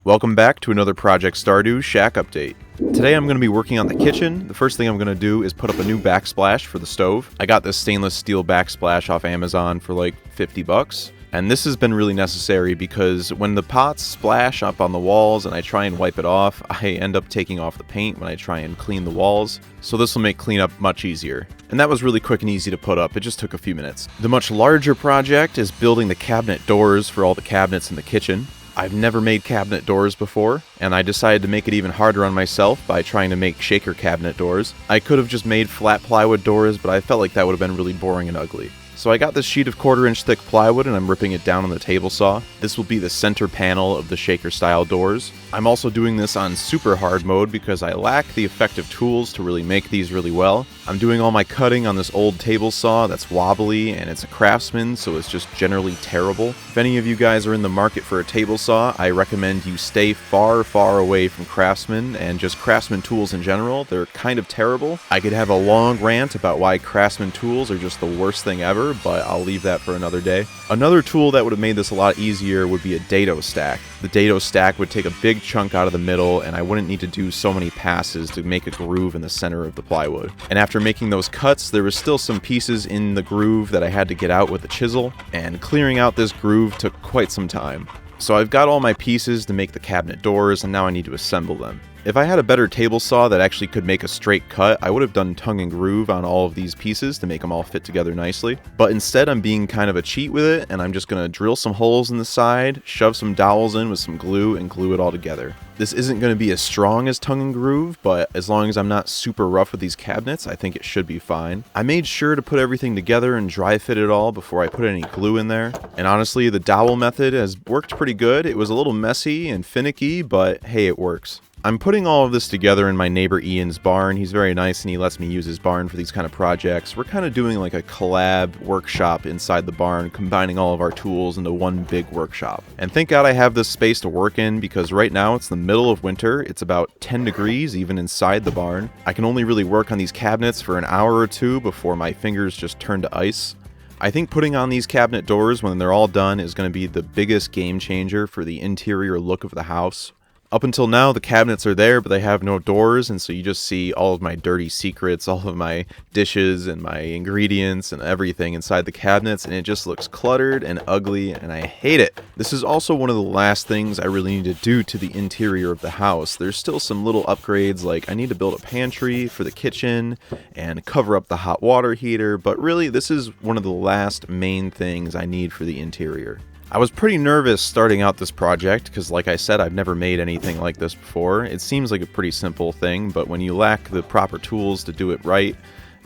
Welcome back to another Project Stardew Shack update. Today I'm going to be working on the kitchen. The first thing I'm going to do is put up a new backsplash for the stove. I got this stainless steel backsplash off Amazon for like 50 bucks. And this has been really necessary because when the pots splash up on the walls and I try and wipe it off, I end up taking off the paint when I try and clean the walls. So this will make cleanup much easier. And that was really quick and easy to put up. It just took a few minutes. The much larger project is building the cabinet doors for all the cabinets in the kitchen. I've never made cabinet doors before, and I decided to make it even harder on myself by trying to make shaker cabinet doors. I could have just made flat plywood doors, but I felt like that would have been really boring and ugly. So I got this sheet of 1/4 inch thick plywood and I'm ripping it down on the table saw. This will be the center panel of the shaker style doors. I'm also doing this on super hard mode because I lack the effective tools to really make these really well. I'm doing all my cutting on this old table saw that's wobbly and it's a Craftsman, so it's just generally terrible. If any of you guys are in the market for a table saw, I recommend you stay far away from Craftsman and just Craftsman tools in general. They're kind of terrible. I could have a long rant about why Craftsman tools are just the worst thing ever, but I'll leave that for another day. Another tool that would have made this a lot easier would be a dado stack. The dado stack would take a big chunk out of the middle and I wouldn't need to do so many passes to make a groove in the center of the plywood. And after making those cuts, there was still some pieces in the groove that I had to get out with a chisel, and clearing out this groove took quite some time. So I've got all my pieces to make the cabinet doors and now I need to assemble them. If I had a better table saw that actually could make a straight cut, I would have done tongue and groove on all of these pieces to make them all fit together nicely. But instead I'm being kind of a cheat with it, and I'm just going to drill some holes in the side, shove some dowels in with some glue, and glue it all together. This isn't going to be as strong as tongue and groove, but as long as I'm not super rough with these cabinets, I think it should be fine. I made sure to put everything together and dry fit it all before I put any glue in there. And honestly, the dowel method has worked pretty good. It was a little messy and finicky, but hey, it works. I'm putting all of this together in my neighbor Ian's barn. He's very nice and he lets me use his barn for these kind of projects. We're kind of doing like a collab workshop inside the barn, combining all of our tools into one big workshop. And thank God I have this space to work in because right now it's the middle of winter. It's about 10 degrees even inside the barn. I can only really work on these cabinets for an hour or two before my fingers just turn to ice. I think putting on these cabinet doors when they're all done is going to be the biggest game changer for the interior look of the house. Up until now, the cabinets are there, but they have no doors, and so you just see all of my dirty secrets, all of my dishes and my ingredients and everything inside the cabinets, and it just looks cluttered and ugly, and I hate it. This is also one of the last things I really need to do to the interior of the house. There's still some little upgrades, like I need to build a pantry for the kitchen and cover up the hot water heater, but really this is one of the last main things I need for the interior. I was pretty nervous starting out this project because, like I said, I've never made anything like this before. It seems like a pretty simple thing, but when you lack the proper tools to do it right,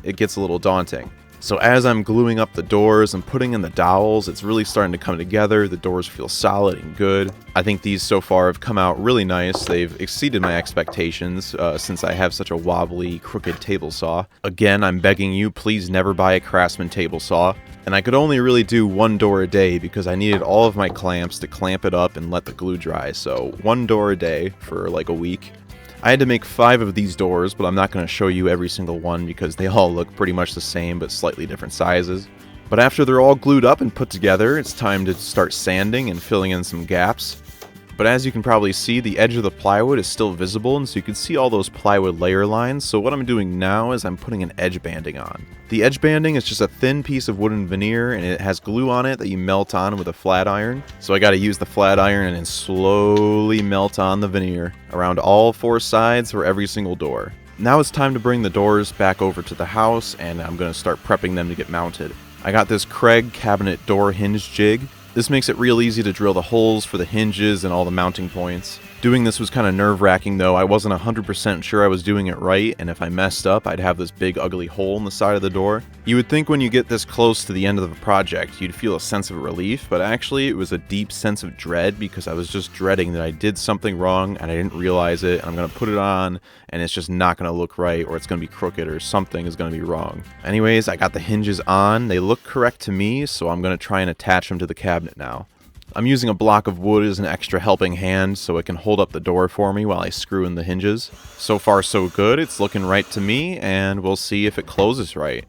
it gets a little daunting. So as I'm gluing up the doors and putting in the dowels, it's really starting to come together. The doors feel solid and good. I think these so far have come out really nice. They've exceeded my expectations since I have such a wobbly, crooked table saw. Again, I'm begging you, please never buy a Craftsman table saw. And I could only really do one door a day because I needed all of my clamps to clamp it up and let the glue dry. So one door a day for like a week. I had to make 5 of these doors, but I'm not going to show you every single one because they all look pretty much the same but slightly different sizes. But after they're all glued up and put together, it's time to start sanding and filling in some gaps. But as you can probably see, the edge of the plywood is still visible, and so you can see all those plywood layer lines. So what I'm doing now is I'm putting an edge banding on. The edge banding is just a thin piece of wooden veneer, and it has glue on it that you melt on with a flat iron. So I got to use the flat iron and then slowly melt on the veneer around all 4 sides for every single door. Now it's time to bring the doors back over to the house, and I'm going to start prepping them to get mounted. I got this Craig cabinet door hinge jig. This makes it real easy to drill the holes for the hinges and all the mounting points. Doing this was kind of nerve-wracking though. I wasn't 100% sure I was doing it right, and if I messed up, I'd have this big ugly hole in the side of the door. You would think when you get this close to the end of the project, you'd feel a sense of relief, but actually it was a deep sense of dread because I was just dreading that I did something wrong and I didn't realize it, and I'm going to put it on and it's just not going to look right, or it's going to be crooked, or something is going to be wrong. Anyways, I got the hinges on. They look correct to me, so I'm going to try and attach them to the cabinet now. I'm using a block of wood as an extra helping hand so it can hold up the door for me while I screw in the hinges. So far so good, it's looking right to me, and we'll see if it closes right.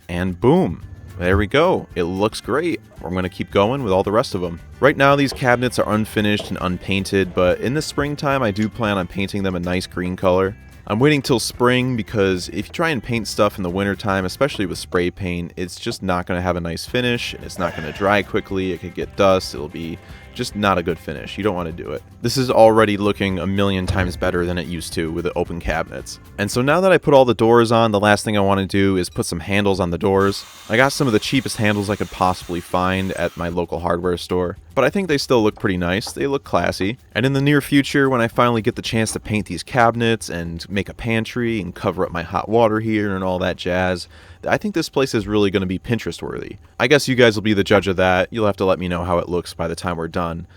And boom! There we go. It looks great. I'm going to keep going with all the rest of them. Right now, these cabinets are unfinished and unpainted, but in the springtime, I do plan on painting them a nice green color. I'm waiting till spring because if you try and paint stuff in the wintertime, especially with spray paint, it's just not going to have a nice finish. It's not going to dry quickly. It could get dust. It'll be just not a good finish. You don't want to do it. This is already looking a million times better than it used to with the open cabinets. And so now that I put all the doors on, the last thing I want to do is put some handles on the doors. I got some of the cheapest handles I could possibly find at my local hardware store, but I think they still look pretty nice. They look classy. And in the near future, when I finally get the chance to paint these cabinets and make a pantry and cover up my hot water heater and all that jazz, I think this place is really going to be Pinterest worthy. I guess you guys will be the judge of that. You'll have to let me know how it looks by the time we're done.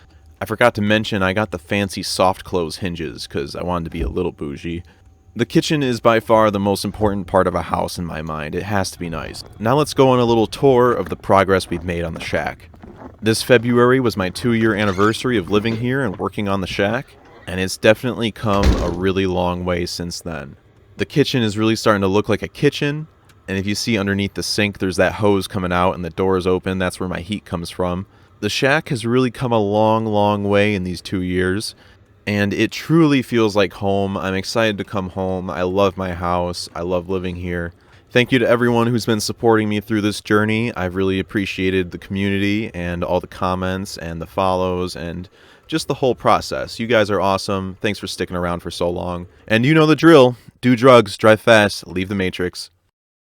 I forgot to mention I got the fancy soft close hinges because I wanted to be a little bougie. The kitchen is by far the most important part of a house in my mind. It has to be nice. Now let's go on a little tour of the progress we've made on the shack. This February was my 2-year anniversary of living here and working on the shack, and it's definitely come a really long way since then. The kitchen is really starting to look like a kitchen. And if you see underneath the sink, there's that hose coming out and the door is open. That's where my heat comes from. The shack has really come a long, long way in these 2 years. And it truly feels like home. I'm excited to come home. I love my house. I love living here. Thank you to everyone who's been supporting me through this journey. I've really appreciated the community and all the comments and the follows and just the whole process. You guys are awesome. Thanks for sticking around for so long. And you know the drill. Do drugs, drive fast, leave the Matrix.